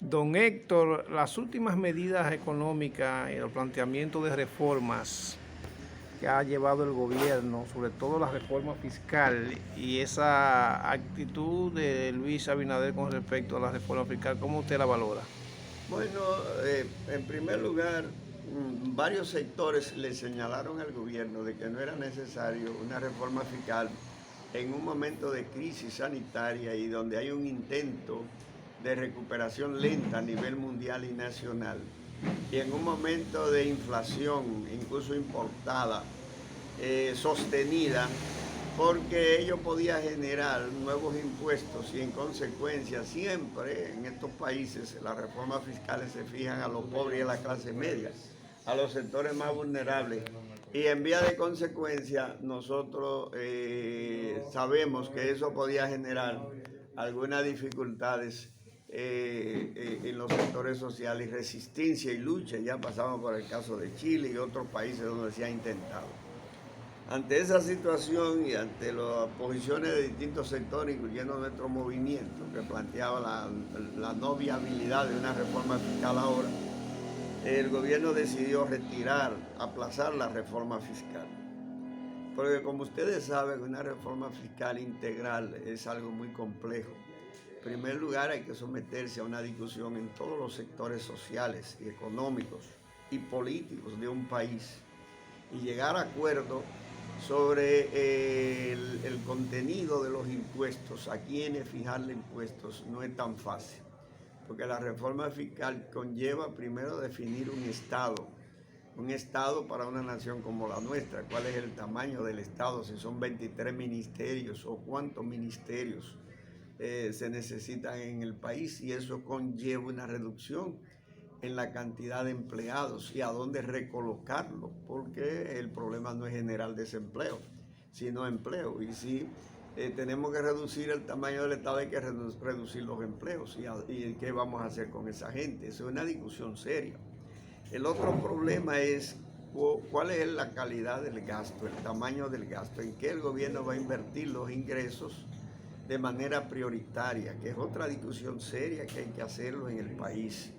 Don Héctor, las últimas medidas económicas y el planteamiento de reformas que ha llevado el gobierno, sobre todo la reforma fiscal y esa actitud de Luis Abinader con respecto a la reforma fiscal, ¿cómo usted la valora? Bueno, en primer lugar, varios sectores le señalaron al gobierno de que no era necesario una reforma fiscal en un momento de crisis sanitaria y donde hay un intento de recuperación lenta a nivel mundial y nacional, y en un momento de inflación, incluso importada, sostenida, porque ello podía generar nuevos impuestos y en consecuencia siempre en estos países las reformas fiscales se fijan a los pobres y a la clase media, a los sectores más vulnerables. Y en vía de consecuencia nosotros sabemos que eso podía generar algunas dificultades en los sectores sociales y resistencia y lucha. Ya pasamos por el caso de Chile y otros países donde se ha intentado. Ante esa situación y ante las posiciones de distintos sectores, incluyendo nuestro movimiento, que planteaba la no viabilidad de una reforma fiscal ahora, el gobierno decidió aplazar la reforma fiscal. Porque como ustedes saben, una reforma fiscal integral es algo muy complejo. En primer lugar, hay que someterse a una discusión en todos los sectores sociales y económicos y políticos de un país y llegar a acuerdos sobre el contenido de los impuestos, a quienes fijarle impuestos, no es tan fácil, porque la reforma fiscal conlleva primero definir un Estado para una nación como la nuestra, cuál es el tamaño del Estado, si son 23 ministerios o cuántos ministerios se necesitan en el país, y eso conlleva una reducción en la cantidad de empleados y a dónde recolocarlo, porque el problema no es generar desempleo, sino empleo. Y si tenemos que reducir el tamaño del Estado, hay que reducir los empleos. ¿Y qué vamos a hacer con esa gente? Eso es una discusión seria. El otro problema es cuál es la calidad del gasto, el tamaño del gasto, en qué el gobierno va a invertir los ingresos de manera prioritaria, que es otra discusión seria que hay que hacerlo en el país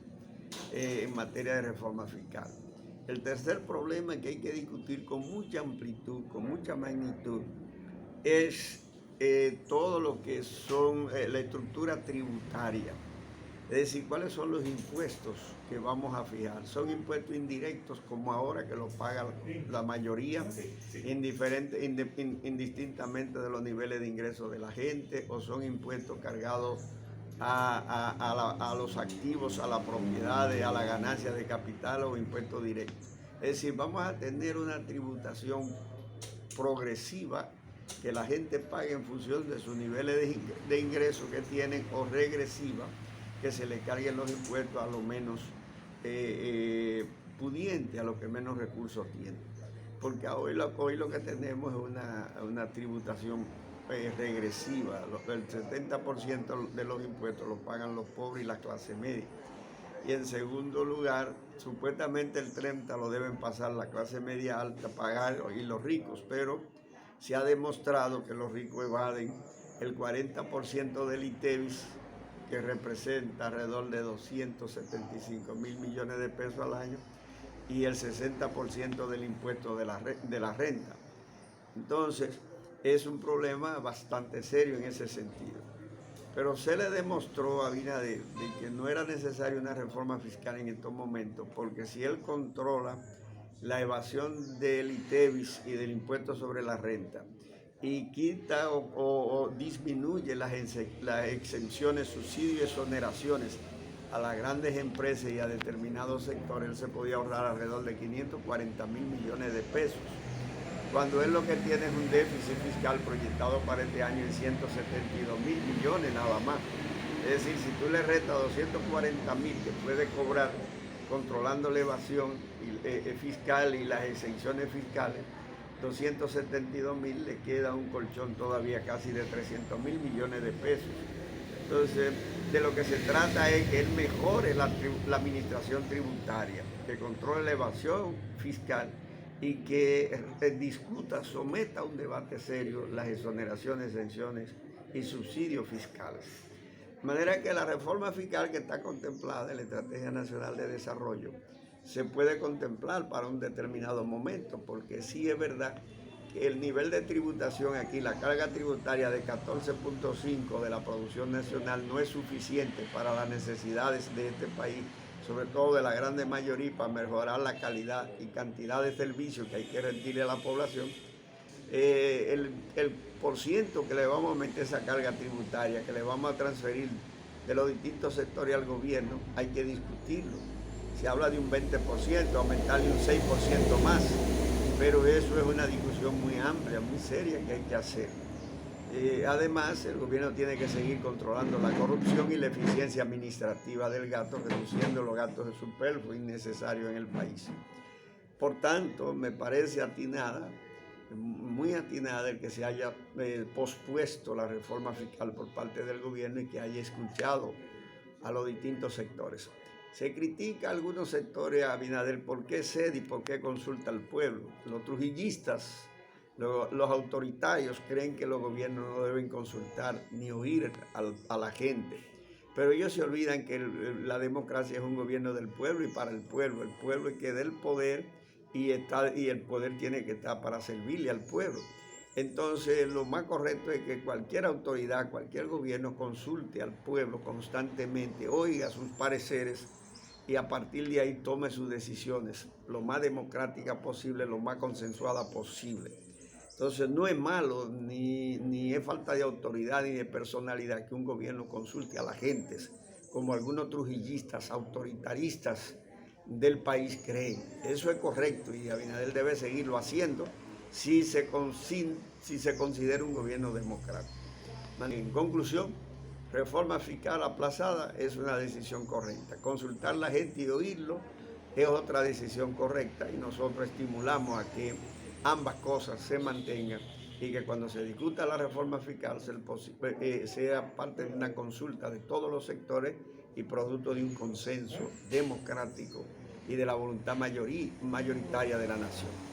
en materia de reforma fiscal. El tercer problema que hay que discutir con mucha amplitud, con mucha magnitud, es todo lo que son la estructura tributaria. Es decir, cuáles son los impuestos que vamos a fijar. Son impuestos indirectos, como ahora, que los paga la mayoría, indistintamente de los niveles de ingresos de la gente, o son impuestos cargados a los activos, a las propiedades, a la ganancia de capital o impuestos directos. Es decir, vamos a tener una tributación progresiva que la gente pague en función de sus niveles de ingresos que tienen, o regresiva, que se le carguen los impuestos a lo menos pudiente, a los que menos recursos tienen. Porque hoy lo que tenemos es una tributación regresiva. El 70% de los impuestos los pagan los pobres y la clase media. Y en segundo lugar, supuestamente el 30% lo deben pasar la clase media alta, pagar, y los ricos, pero se ha demostrado que los ricos evaden el 40% del ITEVIS, que representa alrededor de 275 mil millones de pesos al año, y el 60% del impuesto de la renta. Entonces, es un problema bastante serio en ese sentido. Pero se le demostró a Abinader de que no era necesaria una reforma fiscal en estos momentos, porque si él controla la evasión del ITEVIS y del impuesto sobre la renta, y quita o disminuye las exenciones, subsidios y exoneraciones a las grandes empresas y a determinados sectores, él se podía ahorrar alrededor de 540 mil millones de pesos, cuando él lo que tiene es un déficit fiscal proyectado para este año en 172 mil millones nada más. Es decir, si tú le restas 240 mil que puede cobrar controlando la evasión fiscal y las exenciones fiscales, 272 mil, le queda un colchón todavía casi de 300 mil millones de pesos. Entonces, de lo que se trata es que él mejore la administración tributaria, que controle la evasión fiscal y que discuta, someta a un debate serio las exoneraciones, exenciones y subsidios fiscales. De manera que la reforma fiscal que está contemplada en la Estrategia Nacional de Desarrollo se puede contemplar para un determinado momento, porque sí es verdad que el nivel de tributación aquí, la carga tributaria de 14.5 de la producción nacional no es suficiente para las necesidades de este país, sobre todo de la grande mayoría, para mejorar la calidad y cantidad de servicios que hay que rendirle a la población. El porciento que le vamos a meter esa carga tributaria, que le vamos a transferir de los distintos sectores al gobierno, hay que discutirlo. Se habla de un 20%, aumentarle un 6% más, pero eso es una discusión muy amplia, muy seria que hay que hacer. Además, el gobierno tiene que seguir controlando la corrupción y la eficiencia administrativa del gasto, reduciendo los gastos de superfluos innecesarios en el país. Por tanto, me parece atinada, muy atinada, el que se haya pospuesto la reforma fiscal por parte del gobierno y que haya escuchado a los distintos sectores. Se critica a algunos sectores a Abinader por qué cede y por qué consulta al pueblo. Los trujillistas, los autoritarios creen que los gobiernos no deben consultar ni oír a la gente. Pero ellos se olvidan que la democracia es un gobierno del pueblo y para el pueblo. El pueblo es que dé el poder y el poder tiene que estar para servirle al pueblo. Entonces, lo más correcto es que cualquier autoridad, cualquier gobierno consulte al pueblo constantemente, oiga sus pareceres y a partir de ahí tome sus decisiones lo más democrática posible, lo más consensuada posible. Entonces, no es malo ni es falta de autoridad ni de personalidad que un gobierno consulte a la gente, como algunos trujillistas, autoritaristas del país creen. Eso es correcto y Abinader debe seguirlo haciendo si se considera un gobierno democrático. En conclusión, reforma fiscal aplazada es una decisión correcta. Consultar a la gente y oírlo es otra decisión correcta y nosotros estimulamos a que ambas cosas se mantengan y que cuando se discuta la reforma fiscal sea parte de una consulta de todos los sectores y producto de un consenso democrático y de la voluntad mayoritaria de la nación.